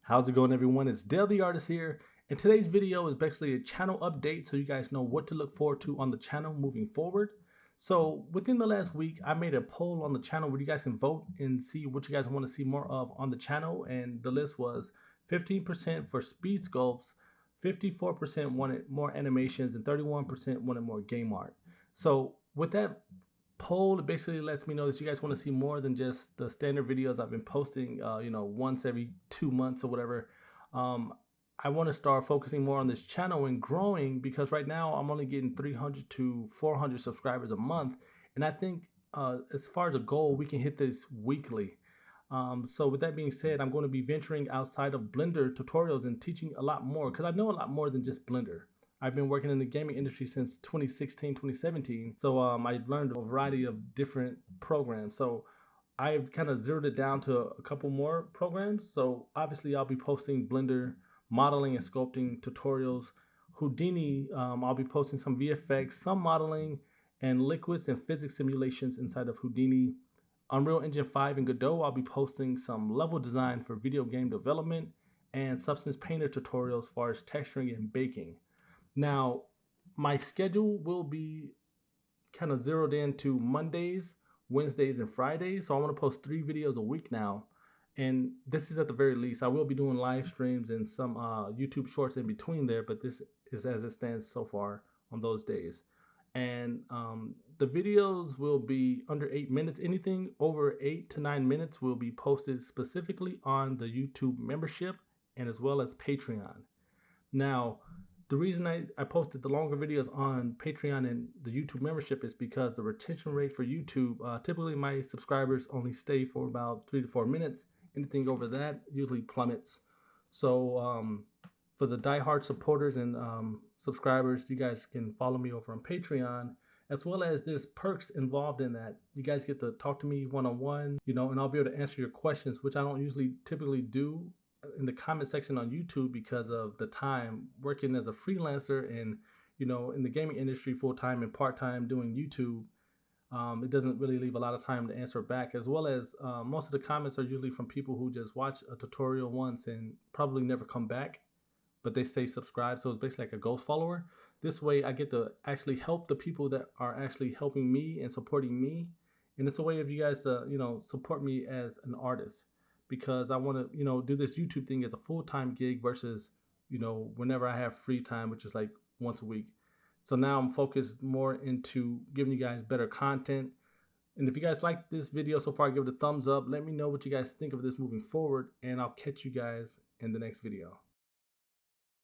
How's it going, everyone? It's Dale the Artist here, and today's video is basically a channel update so you guys know what to look forward to on the channel moving forward. So within the last week, I made a poll on the channel where you guys can vote and see what you guys want to see more of on the channel, and the list was 15% for speed sculpts, 54% wanted more animations, and 31% wanted more game art. So with that poll, it basically lets me know that you guys want to see more than just the standard videos I've been posting, once every 2 months or whatever. Um, I want to start focusing more on this channel and growing because right now I'm only getting 300 to 400 subscribers a month. And I think as far as a goal, we can hit this weekly. So with that being said, I'm going to be venturing outside of Blender tutorials and teaching a lot more because I know a lot more than just Blender. I've been working in the gaming industry since 2016, 2017. So I've learned a variety of different programs. So I've kind of zeroed it down to a couple more programs. So obviously I'll be posting Blender modeling and sculpting tutorials. Houdini, I'll be posting some VFX, some modeling, and liquids and physics simulations inside of Houdini. Unreal Engine 5 and Godot, I'll be posting some level design for video game development and Substance Painter tutorials as far as texturing and baking. Now, my schedule will be kind of zeroed in to Mondays, Wednesdays, and Fridays. So I want to post 3 videos a week now. And this is at the very least. I will be doing live streams and some YouTube shorts in between there, but this is as it stands so far on those days. And the videos will be under 8 minutes. Anything over 8 to 9 minutes will be posted specifically on the YouTube membership and as well as Patreon. Now, the reason I posted the longer videos on Patreon and the YouTube membership is because the retention rate for YouTube, typically my subscribers only stay for about 3 to 4 minutes. Anything over that usually plummets. So for the diehard supporters and subscribers, you guys can follow me over on Patreon, as well as there's perks involved in that. You guys get to talk to me one-on-one, and I'll be able to answer your questions, which I don't usually typically do in the comment section on YouTube because of the time working as a freelancer and in the gaming industry full-time and part-time doing YouTube. It doesn't really leave a lot of time to answer back, as well as most of the comments are usually from people who just watch a tutorial once and probably never come back, but they stay subscribed. So it's basically like a ghost follower. This way I get to actually help the people that are actually helping me and supporting me. And it's a way of you guys to, support me as an artist, because I want to, do this YouTube thing as a full-time gig versus, whenever I have free time, which is like once a week. So now I'm focused more into giving you guys better content. And if you guys like this video so far, give it a thumbs up. Let me know what you guys think of this moving forward, and I'll catch you guys in the next video.